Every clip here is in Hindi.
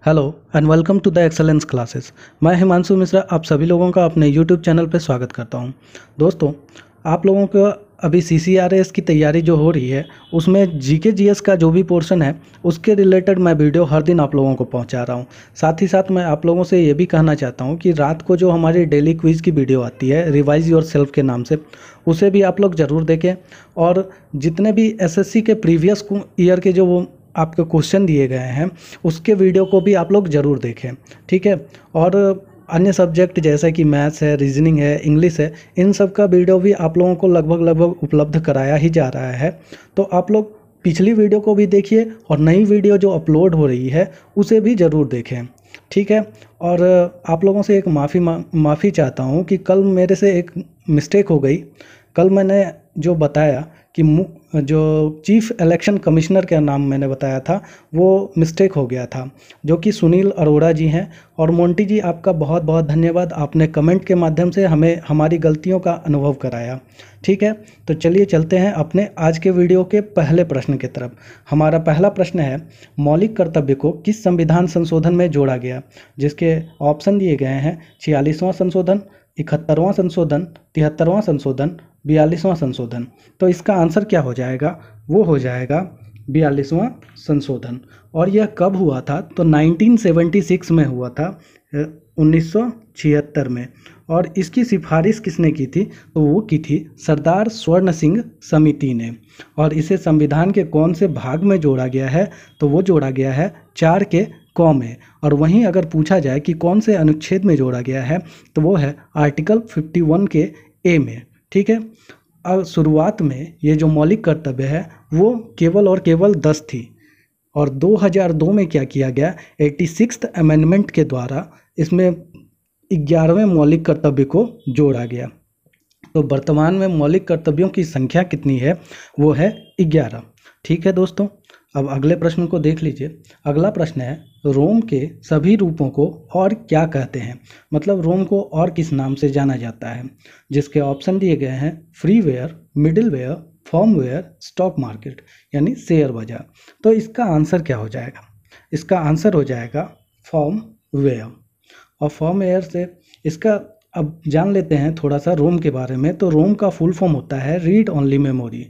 Hello and welcome to the excellence classes. मैं हिमांशु मिश्रा आप सभी लोगों का अपने यूट्यूब चैनल पर स्वागत करता हूं। दोस्तों, आप लोगों को अभी CCRS की तैयारी जो हो रही है उसमें जीके जीएस का जो भी पोर्शन है उसके रिलेटेड मैं वीडियो हर दिन आप लोगों को पहुंचा रहा हूं। साथ ही साथ मैं आप लोगों से ये भी कहना चाहता हूं कि रात को जो हमारी डेली क्विज़ की वीडियो आती है रिवाइज योर सेल्फ के नाम से, उसे भी आप लोग ज़रूर देखें। और जितने भी SSC के प्रीवियस ईयर के जो वो आपके क्वेश्चन दिए गए हैं उसके वीडियो को भी आप लोग ज़रूर देखें, ठीक है। और अन्य सब्जेक्ट जैसे कि मैथ्स है, रीजनिंग है, इंग्लिश है, इन सब का वीडियो भी आप लोगों को लगभग उपलब्ध कराया ही जा रहा है। तो आप लोग पिछली वीडियो को भी देखिए और नई वीडियो जो अपलोड हो रही है उसे भी ज़रूर देखें, ठीक है। और आप लोगों से एक माफ़ी चाहता हूँ कि कल मेरे से एक मिस्टेक हो गई। कल मैंने जो बताया कि जो चीफ इलेक्शन कमिश्नर का नाम मैंने बताया था वो मिस्टेक हो गया था, जो कि सुनील अरोड़ा जी हैं। और मोंटी जी, आपका बहुत बहुत धन्यवाद, आपने कमेंट के माध्यम से हमें हमारी गलतियों का अनुभव कराया, ठीक है। तो चलिए चलते हैं अपने आज के वीडियो के पहले प्रश्न की तरफ। हमारा पहला प्रश्न है, मौलिक कर्तव्य को किस संविधान संशोधन में जोड़ा गया? जिसके ऑप्शन दिए गए हैं 46वां संशोधन, 71वां संशोधन, 73वां संशोधन, 42वां संशोधन। तो इसका आंसर क्या हो जाएगा? वो हो जाएगा 42वां संशोधन। और यह कब हुआ था? तो 1976 में हुआ था, 1976 में। और इसकी सिफारिश किसने की थी? तो वो की थी सरदार स्वर्ण सिंह समिति ने। और इसे संविधान के कौन से भाग में जोड़ा गया है? तो वो जोड़ा गया है 4 के क में। और वहीं अगर पूछा जाए कि कौन से अनुच्छेद में जोड़ा गया है तो वो है आर्टिकल 51 के ए में, ठीक है। अब शुरुआत में ये जो मौलिक कर्तव्य है वो केवल और केवल 10 थी। और 2002 में क्या किया गया? 86th अमेंडमेंट के द्वारा इसमें 11वें मौलिक कर्तव्य को जोड़ा गया। तो वर्तमान में मौलिक कर्तव्यों की संख्या कितनी है? वो है 11, ठीक है दोस्तों। अब अगले प्रश्न को देख लीजिए। अगला प्रश्न है, रोम के सभी रूपों को और क्या कहते हैं? मतलब रोम को और किस नाम से जाना जाता है? जिसके ऑप्शन दिए गए हैं freeware, middleware, firmware, stock market, यानी शेयर बाजार। तो इसका आंसर क्या हो जाएगा? इसका आंसर हो जाएगा फर्मवेयर। और फर्मवेयर से इसका अब जान लेते हैं थोड़ा सा रोम के बारे में। तो रोम का फुल फॉर्म होता है रीड ओनली मेमोरी।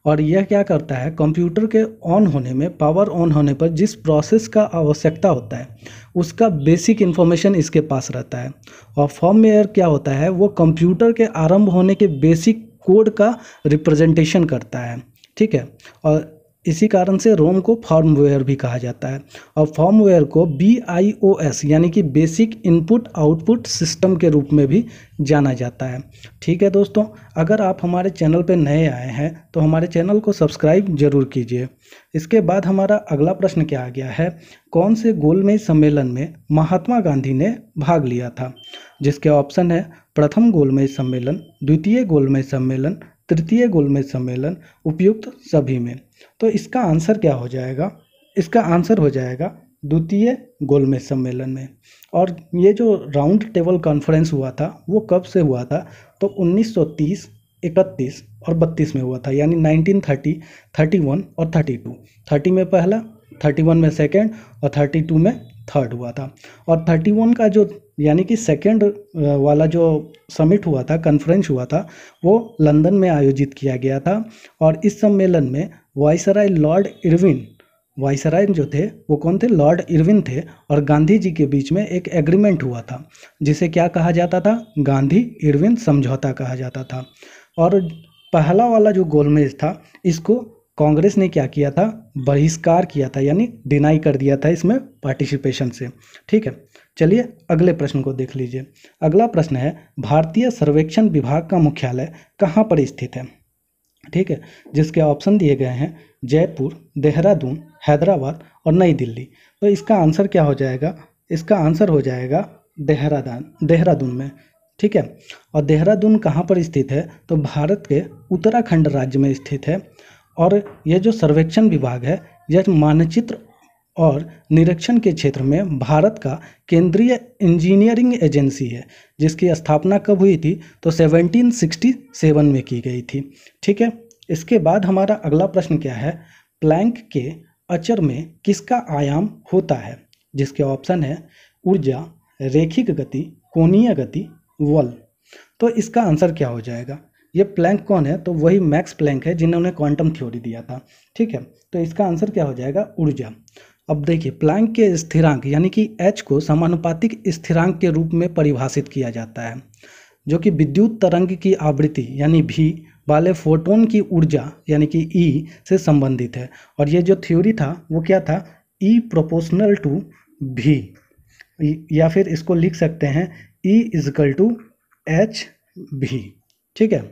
और यह क्या करता है? कंप्यूटर के ऑन होने में, पावर ऑन होने पर जिस प्रोसेस का आवश्यकता होता है उसका बेसिक इन्फॉर्मेशन इसके पास रहता है। और फर्मवेयर क्या होता है? वो कंप्यूटर के आरंभ होने के बेसिक कोड का रिप्रेजेंटेशन करता है, ठीक है। और इसी कारण से रोम को फर्मवेयर भी कहा जाता है। और फर्मवेयर को BIOS यानी कि बेसिक इनपुट आउटपुट सिस्टम के रूप में भी जाना जाता है, ठीक है दोस्तों। अगर आप हमारे चैनल पर नए आए हैं तो हमारे चैनल को सब्सक्राइब जरूर कीजिए। इसके बाद हमारा अगला प्रश्न क्या आ गया है, कौन से गोलमेज सम्मेलन में महात्मा गांधी ने भाग लिया था? जिसके ऑप्शन है प्रथम गोलमेज सम्मेलन, द्वितीय गोलमेज सम्मेलन, तृतीय गोलमेज सम्मेलन, उपयुक्त सभी में। तो इसका आंसर क्या हो जाएगा? इसका आंसर हो जाएगा द्वितीय गोलमेज सम्मेलन में। और ये जो राउंड टेबल कॉन्फ्रेंस हुआ था वो कब से हुआ था? तो 1930, 31 और 32 में हुआ था, यानी 1930, 31 और 32। 30 में पहला, 31 में सेकेंड और 32 में थर्ड हुआ था। और 31 का जो यानी कि सेकेंड वाला जो समिट हुआ था, कॉन्फ्रेंस हुआ था, वो लंदन में आयोजित किया गया था। और इस सम्मेलन में वाइसराय लॉर्ड इरविन, वाइसराय जो थे वो कौन थे? लॉर्ड इरविन थे। और गांधी जी के बीच में एक एग्रीमेंट हुआ था जिसे क्या कहा जाता था? गांधी इरविन समझौता कहा जाता था। और पहला वाला जो गोलमेज था इसको कांग्रेस ने क्या किया था? बहिष्कार किया था, यानी डिनाई कर दिया था इसमें पार्टिसिपेशन से, ठीक है। चलिए अगले प्रश्न को देख लीजिए। अगला प्रश्न है, भारतीय सर्वेक्षण विभाग का मुख्यालय कहाँ पर स्थित है? ठीक है, जिसके ऑप्शन दिए गए हैं जयपुर, देहरादून, हैदराबाद और नई दिल्ली। तो इसका आंसर क्या हो जाएगा? इसका आंसर हो जाएगा देहरादून में, ठीक है। और देहरादून कहाँ पर स्थित है? तो भारत के उत्तराखंड राज्य में स्थित है। और यह जो सर्वेक्षण विभाग है यह मानचित्र और निरीक्षण के क्षेत्र में भारत का केंद्रीय इंजीनियरिंग एजेंसी है, जिसकी स्थापना कब हुई थी? तो 1767 में की गई थी, ठीक है। इसके बाद हमारा अगला प्रश्न क्या है, प्लैंक के अचर में किसका आयाम होता है? जिसके ऑप्शन है ऊर्जा, रेखिक गति, कोणीय गति, बल। तो इसका आंसर क्या हो जाएगा? ये प्लैंक कौन है? तो वही मैक्स प्लैंक है जिन्होंने क्वांटम थ्योरी दिया था। ठीक है, तो इसका आंसर क्या हो जाएगा? ऊर्जा। अब देखिए, प्लैंक के स्थिरांक यानी कि h को समानुपातिक स्थिरांक के रूप में परिभाषित किया जाता है, जो कि विद्युत तरंग की आवृत्ति यानी v वाले फोटोन की ऊर्जा यानी कि E से संबंधित है। और ये जो थ्योरी था वो क्या था? E प्रोपोर्शनल टू v, या फिर इसको लिख सकते हैं E इजकल टू एच भी। ठीक है,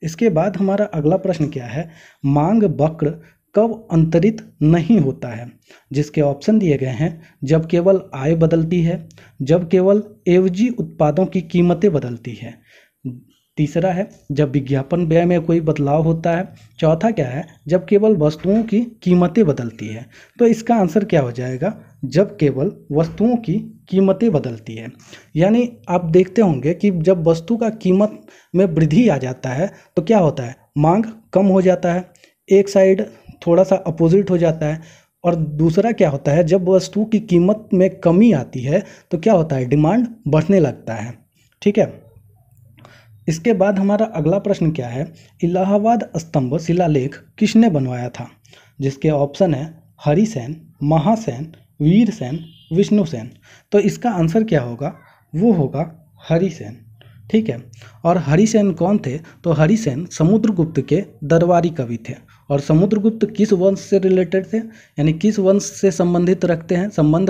इसके बाद हमारा अगला प्रश्न क्या है? मांग वक्र कब अंतरित नहीं होता है? जिसके ऑप्शन दिए गए हैं जब केवल आय बदलती है, जब केवल एवजी उत्पादों की कीमतें बदलती है, तीसरा है जब विज्ञापन व्यय में कोई बदलाव होता है, चौथा क्या है? जब केवल वस्तुओं की कीमतें बदलती है। तो इसका आंसर क्या हो जाएगा? जब केवल वस्तुओं की कीमतें बदलती है। यानी आप देखते होंगे कि जब वस्तु का कीमत में वृद्धि आ जाता है तो क्या होता है? मांग कम हो जाता है, एक साइड थोड़ा सा अपोजिट हो जाता है। और दूसरा क्या होता है? जब वस्तु की कीमत में कमी आती है तो क्या होता है? डिमांड बढ़ने लगता है। ठीक है, इसके बाद हमारा अगला प्रश्न क्या है? इलाहाबाद स्तंभ शिलालेख किसने बनवाया था? जिसके ऑप्शन है हरिसेन, महासेन, वीरसेन, विष्णुसेन। तो इसका आंसर क्या होगा? वो होगा हरिसेन। ठीक है, और हरिसेन कौन थे? तो हरिसेन समुद्रगुप्त के दरबारी कवि थे। और समुद्रगुप्त किस वंश से रिलेटेड थे, यानी किस वंश से संबंध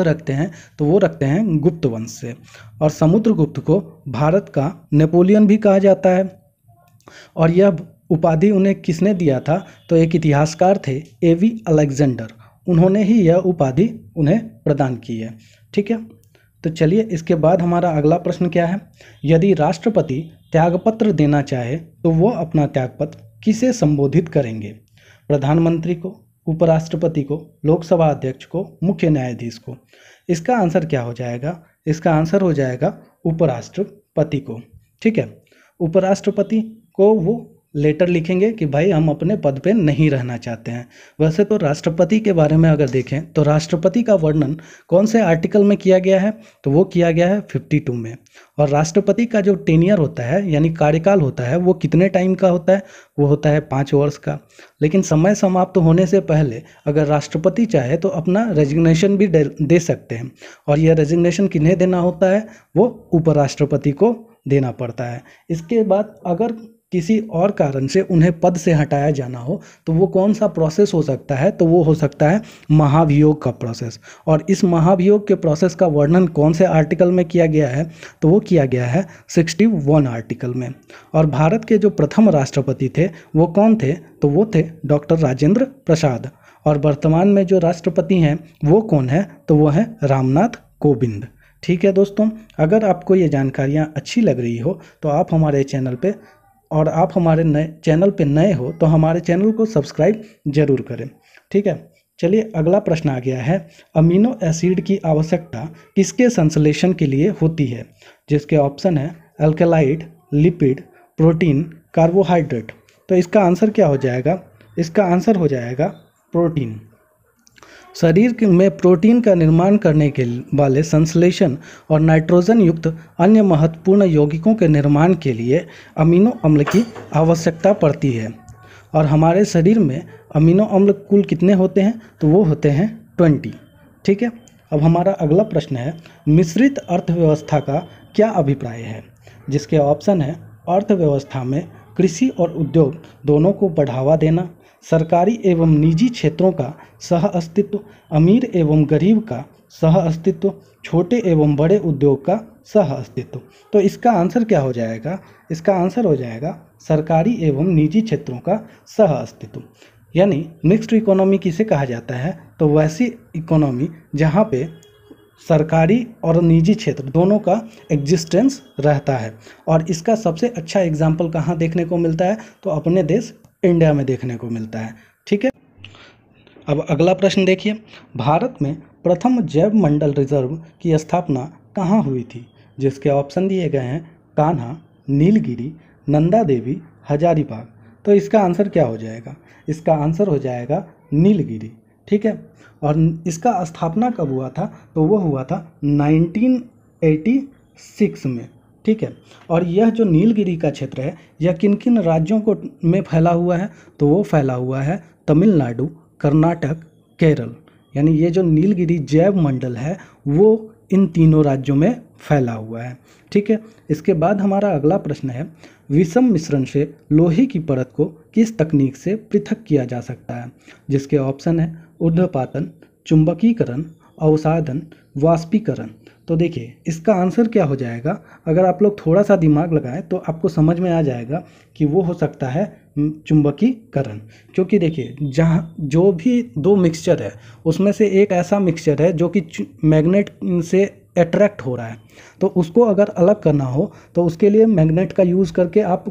रखते हैं? तो वो रखते हैं गुप्त वंश से। और समुद्रगुप्त को भारत का नेपोलियन भी कहा जाता है। और यह उपाधि उन्हें किसने दिया था? तो एक इतिहासकार थे एवी अलेक्जेंडर, उन्होंने ही यह उपाधि उन्हें प्रदान की है। ठीक है, तो चलिए इसके बाद हमारा अगला प्रश्न क्या है? यदि राष्ट्रपति त्यागपत्र देना चाहे तो वो अपना त्यागपत्र किसे संबोधित करेंगे? प्रधानमंत्री को, उपराष्ट्रपति को, लोकसभा अध्यक्ष को, मुख्य न्यायाधीश को। इसका आंसर क्या हो जाएगा? इसका आंसर हो जाएगा उपराष्ट्रपति को। ठीक है, उपराष्ट्रपति को वो लेटर लिखेंगे कि भाई हम अपने पद पे नहीं रहना चाहते हैं। वैसे तो राष्ट्रपति के बारे में अगर देखें तो राष्ट्रपति का वर्णन कौन से आर्टिकल में किया गया है? तो वो किया गया है 52 में। और राष्ट्रपति का जो टेनियर होता है यानी कार्यकाल होता है वो कितने टाइम का होता है? वो होता है 5 वर्ष का। लेकिन समय समाप्त होने से पहले अगर राष्ट्रपति चाहे तो अपना रेजिग्नेशन भी दे सकते हैं। और यह रेजिग्नेशन किन्हें देना होता है? वो उपराष्ट्रपति को देना पड़ता है। इसके बाद अगर किसी और कारण से उन्हें पद से हटाया जाना हो तो वो कौन सा प्रोसेस हो सकता है? तो वो हो सकता है महाभियोग का प्रोसेस। और इस महाभियोग के प्रोसेस का वर्णन कौन से आर्टिकल में किया गया है? तो वो किया गया है 61 आर्टिकल में। और भारत के जो प्रथम राष्ट्रपति थे वो कौन थे? तो वो थे डॉक्टर राजेंद्र प्रसाद। और वर्तमान में जो राष्ट्रपति हैं वो कौन है? तो वो है रामनाथ कोविंद। ठीक है दोस्तों, अगर आपको ये जानकारियाँ अच्छी लग रही हो तो आप हमारे चैनल पे और आप हमारे चैनल पे नए हो तो हमारे चैनल को सब्सक्राइब जरूर करें। ठीक है, चलिए अगला प्रश्न आ गया है, अमीनो एसिड की आवश्यकता किसके संश्लेषण के लिए होती है? जिसके ऑप्शन है अल्कलॉइड, लिपिड, प्रोटीन, कार्बोहाइड्रेट। तो इसका आंसर क्या हो जाएगा? इसका आंसर हो जाएगा प्रोटीन। शरीर में प्रोटीन का निर्माण करने के वाले संश्लेषण और नाइट्रोजन युक्त अन्य महत्वपूर्ण यौगिकों के निर्माण के लिए अमीनो अम्ल की आवश्यकता पड़ती है। और हमारे शरीर में अमीनो अम्ल कुल कितने होते हैं? तो वो होते हैं 20। ठीक है, अब हमारा अगला प्रश्न है, मिश्रित अर्थव्यवस्था का क्या अभिप्राय है? जिसके ऑप्शन है अर्थव्यवस्था में कृषि और उद्योग दोनों को बढ़ावा देना, सरकारी एवं निजी क्षेत्रों का सह अस्तित्व, अमीर एवं गरीब का सह अस्तित्व, छोटे एवं बड़े उद्योग का सह अस्तित्व। तो इसका आंसर क्या हो जाएगा? इसका आंसर हो जाएगा सरकारी एवं निजी क्षेत्रों का सह अस्तित्व। यानी मिक्स्ड इकोनॉमी किसे कहा जाता है? तो वैसी इकोनॉमी जहाँ पे सरकारी और निजी क्षेत्र दोनों का एग्जिस्टेंस रहता है। और इसका सबसे अच्छा एग्जाम्पल कहाँ देखने को मिलता है? तो अपने देश इंडिया में देखने को मिलता है। ठीक है, अब अगला प्रश्न देखिए, भारत में प्रथम जैव मंडल रिजर्व की स्थापना कहाँ हुई थी? जिसके ऑप्शन दिए गए हैं कान्हा, नीलगिरी, नंदा देवी, हजारीबाग। तो इसका आंसर क्या हो जाएगा? इसका आंसर हो जाएगा नीलगिरी। ठीक है। और इसका स्थापना कब हुआ था, तो वो हुआ था 1986 में, ठीक है। और यह जो नीलगिरी का क्षेत्र है यह किन किन राज्यों को में फैला हुआ है, तो वो फैला हुआ है तमिलनाडु, कर्नाटक, केरल। यानी ये जो नीलगिरी जैव मंडल है वो इन तीनों राज्यों में फैला हुआ है, ठीक है। इसके बाद हमारा अगला प्रश्न है, विषम मिश्रण से लोहे की परत को किस तकनीक से पृथक किया जा सकता है, जिसके ऑप्शन है ऊर्ध्वपातन, चुंबकीकरण, अवसादन, वाष्पीकरण। तो देखिए इसका आंसर क्या हो जाएगा, अगर आप लोग थोड़ा सा दिमाग लगाएं तो आपको समझ में आ जाएगा कि वो हो सकता है चुंबकीकरण। क्योंकि देखिए जहाँ जो भी दो मिक्सचर है उसमें से एक ऐसा मिक्सचर है जो कि मैग्नेट से अट्रैक्ट हो रहा है, तो उसको अगर अलग करना हो तो उसके लिए मैग्नेट का यूज़ करके आप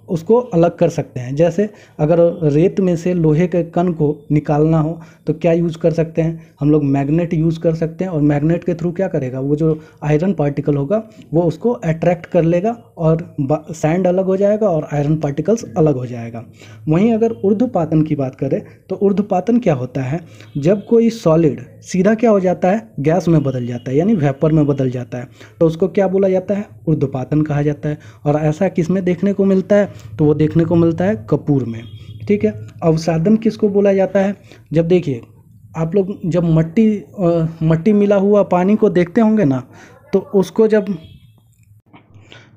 उसको अलग कर सकते हैं। जैसे अगर रेत में से लोहे के कण को निकालना हो तो क्या यूज़ कर सकते हैं, हम लोग मैग्नेट यूज़ कर सकते हैं। और मैग्नेट के थ्रू क्या करेगा, वो जो आयरन पार्टिकल होगा वो उसको अट्रैक्ट कर लेगा और सैंड अलग हो जाएगा और आयरन पार्टिकल्स अलग हो जाएगा। वहीं अगर ऊर्ध्वपातन की बात करें तो ऊर्ध्वपातन क्या होता है, जब कोई सॉलिड सीधा क्या हो जाता है, गैस में बदल जाता है, यानी वेपर में बदल जाता है, तो उसको क्या बोला जाता है, ऊर्ध्वपातन कहा जाता है। और ऐसा किस में देखने को मिलता है, तो वो देखने को मिलता है कपूर में, ठीक है। अवसादन किसको बोला जाता है, जब देखिए आप लोग जब मट्टी मिला हुआ पानी को देखते होंगे ना, तो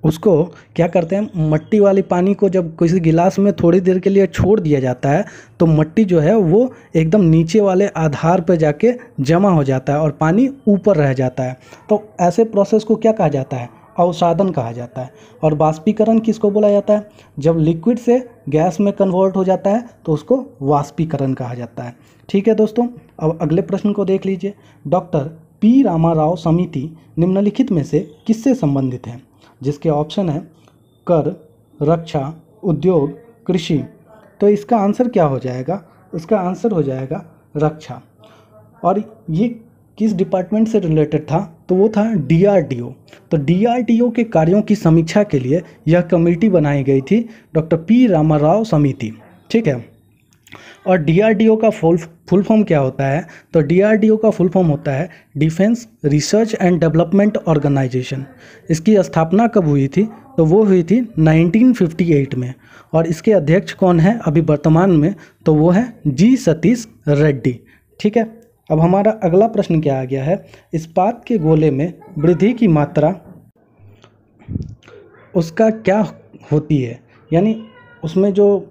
उसको क्या करते हैं, मट्टी वाली पानी को जब किसी गिलास में थोड़ी देर के लिए छोड़ दिया जाता है तो मट्टी जो है वो एकदम नीचे वाले आधार पर जाके जमा हो जाता है और पानी ऊपर रह जाता है। तो ऐसे प्रोसेस को क्या कहा जाता है, अवसादन कहा जाता है। और वाष्पीकरण किसको बोला जाता है, जब लिक्विड से गैस में कन्वर्ट हो जाता है तो उसको वाष्पीकरण कहा जाता है, ठीक है दोस्तों। अब अगले प्रश्न को देख लीजिए, डॉक्टर पी रामाराव समिति निम्नलिखित में से किससे संबंधित है, जिसके ऑप्शन है कर, रक्षा, उद्योग, कृषि। तो इसका आंसर क्या हो जाएगा, इसका आंसर हो जाएगा रक्षा। और ये किस डिपार्टमेंट से रिलेटेड था, तो वो था DRDO। तो DRDO के कार्यों की समीक्षा के लिए यह कमेटी बनाई गई थी, डॉक्टर पी रामाराव समिति, ठीक है। और DRDO का फुल फॉर्म क्या होता है, तो DRDO का फुल फॉर्म होता है defence research and development organisation. इसकी स्थापना कब हुई थी, तो वो हुई थी 1958 में। और इसके अध्यक्ष कौन है अभी वर्तमान में, तो वो है G सतीश रेड्डी, ठीक है। अब हमारा अगला प्रश्न क्या आ गया है, इस्पात के गोले में वृद्धि की मात्रा उसका क्या होती है, यानी उसमें जो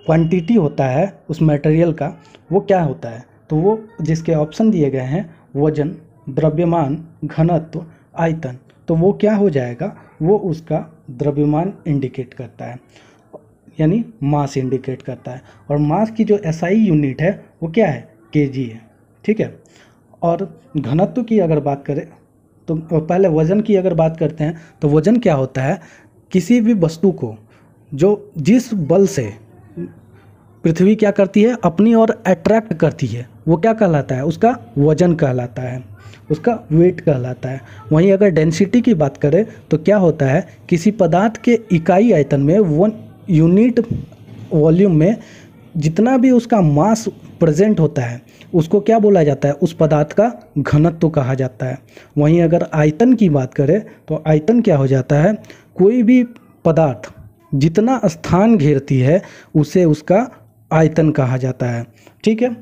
क्वांटिटी होता है उस मटेरियल का वो क्या होता है, तो वो जिसके ऑप्शन दिए गए हैं वजन, द्रव्यमान, घनत्व, आयतन। तो वो क्या हो जाएगा, वो उसका द्रव्यमान इंडिकेट करता है, यानी मास इंडिकेट करता है। और मास की जो SI यूनिट है वो क्या है, kg है, ठीक है। और घनत्व की अगर बात करें तो पहले वज़न की अगर बात करते हैं तो वज़न क्या होता है, किसी भी वस्तु को जो जिस बल से पृथ्वी क्या करती है, अपनी ओर अट्रैक्ट करती है, वो क्या कहलाता है, उसका वजन कहलाता है, उसका वेट कहलाता है। वहीं अगर डेंसिटी की बात करें तो क्या होता है, किसी पदार्थ के इकाई आयतन में 1 यूनिट वॉल्यूम में जितना भी उसका मास प्रेजेंट होता है उसको क्या बोला जाता है, उस पदार्थ का घनत्व कहा जाता है। वहीं अगर आयतन की बात करें तो आयतन क्या हो जाता है, कोई भी पदार्थ जितना स्थान घेरती है उसे उसका आयतन कहा जाता है, ठीक है।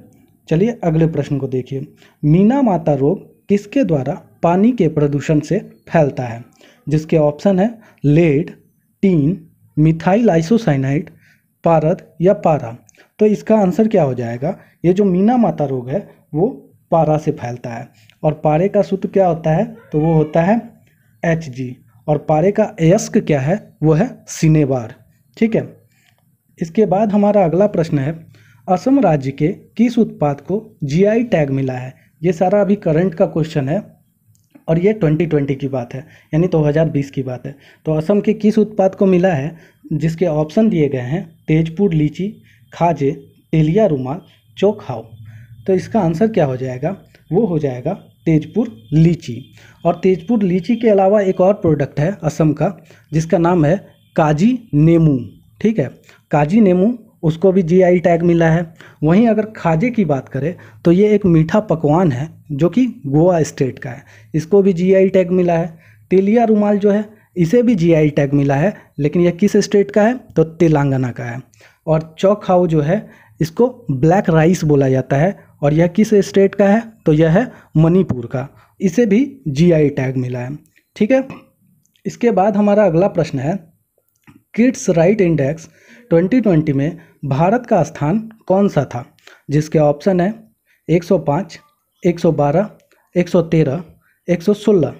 चलिए अगले प्रश्न को देखिए, मीना माता रोग किसके द्वारा पानी के प्रदूषण से फैलता है, जिसके ऑप्शन है लेड, टीन, मिथाइल आइसोसाइनाइड, पारद या पारा। तो इसका आंसर क्या हो जाएगा, ये जो मीना माता रोग है वो पारा से फैलता है। और पारे का सूत्र क्या होता है, तो वो होता है Hg। और पारे का अयस्क क्या है, वो है सिनेबार, ठीक है। इसके बाद हमारा अगला प्रश्न है, असम राज्य के किस उत्पाद को GI टैग मिला है। ये सारा अभी करंट का क्वेश्चन है और ये 2020 की बात है, यानी 2020 की बात है। तो असम के किस उत्पाद को मिला है, जिसके ऑप्शन दिए गए हैं तेजपुर लीची, खाजे, तेलिया रुमाल, चोखाओ। तो इसका आंसर क्या हो जाएगा, वो हो जाएगा तेजपुर लीची। और तेजपुर लीची के अलावा एक और प्रोडक्ट है असम का जिसका नाम है काजी नेमू, ठीक है। काजी नेमू उसको भी जीआई टैग मिला है। वहीं अगर खाजे की बात करें तो ये एक मीठा पकवान है जो कि गोवा स्टेट का है, इसको भी जीआई टैग मिला है। तेलिया रुमाल जो है इसे भी जीआई टैग मिला है, लेकिन यह किस स्टेट का है तो तेलंगाना का है। और चौखाओ जो है इसको ब्लैक राइस बोला जाता है और यह किस स्टेट का है तो यह है मणिपुर का, इसे भी जीआई टैग मिला है। ठीक है, इसके बाद हमारा अगला प्रश्न है किड्स राइट इंडेक्स 2020 में भारत का स्थान कौन सा था, जिसके ऑप्शन है 105, 112, 113, 116।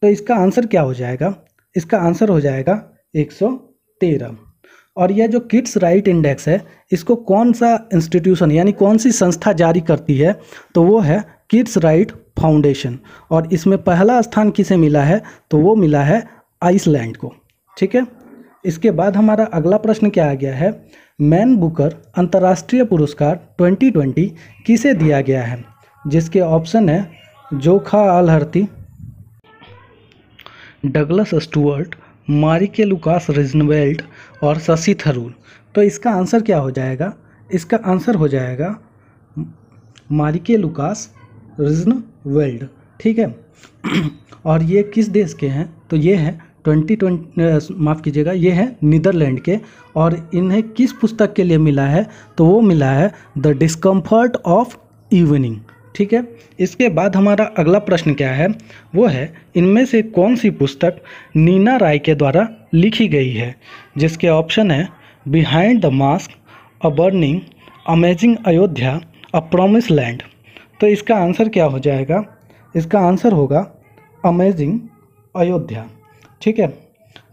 तो इसका आंसर क्या हो जाएगा, इसका आंसर हो जाएगा 113। और यह जो किड्स राइट इंडेक्स है इसको कौन सा इंस्टीट्यूशन यानी कौन सी संस्था जारी करती है तो वो है किड्स राइट फाउंडेशन। और इसमें पहला स्थान किसे मिला है तो वो मिला है आइसलैंड को। ठीक है, इसके बाद हमारा अगला प्रश्न क्या आ गया है, मैन बुकर अंतर्राष्ट्रीय पुरस्कार 2020 किसे दिया गया है, जिसके ऑप्शन है जोखा अलहर्ती, डगलस स्टुअर्ट, मारिके लुकास रिजनवेल्ट और शशि थरूर। तो इसका आंसर क्या हो जाएगा, इसका आंसर हो जाएगा मारिके लुकास रिजनवेल्ट। ठीक है, और ये किस देश के हैं तो ये हैं 2020 माफ़ कीजिएगा ये है नीदरलैंड के। और इन्हें किस पुस्तक के लिए मिला है तो वो मिला है द डिस्कम्फर्ट ऑफ इवनिंग। ठीक है, इसके बाद हमारा अगला प्रश्न क्या है, वो है इनमें से कौन सी पुस्तक नीना राय के द्वारा लिखी गई है, जिसके ऑप्शन है behind the mask, a burning, amazing Ayodhya, a promise land. तो इसका आंसर क्या हो जाएगा, इसका आंसर होगा अमेजिंग अयोध्या। ठीक है,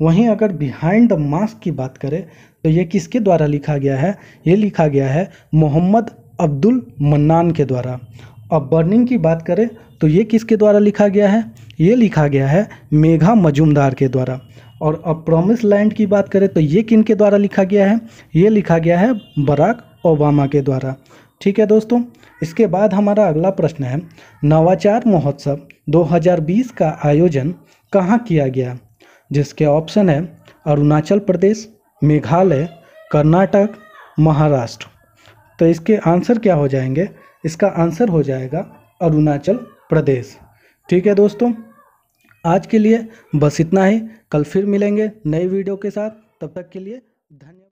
वहीं अगर बिहाइंड द मास्क की बात करें तो ये किसके द्वारा लिखा गया है, ये लिखा गया है मोहम्मद अब्दुल मन्नान के द्वारा। अब बर्निंग की बात करें तो ये किसके द्वारा लिखा गया है, ये लिखा गया है मेघा मजुमदार के द्वारा। और अब प्रॉमिस लैंड की बात करें तो ये किन के द्वारा लिखा गया है, ये लिखा गया है बराक ओबामा के द्वारा। ठीक है दोस्तों, इसके बाद हमारा अगला प्रश्न है नवाचार महोत्सव 2020 का आयोजन कहाँ किया गया, जिसके ऑप्शन है अरुणाचल प्रदेश, मेघालय, कर्नाटक, महाराष्ट्र। तो इसके आंसर क्या हो जाएंगे, इसका आंसर हो जाएगा अरुणाचल प्रदेश। ठीक है दोस्तों, आज के लिए बस इतना ही, कल फिर मिलेंगे नई वीडियो के साथ, तब तक के लिए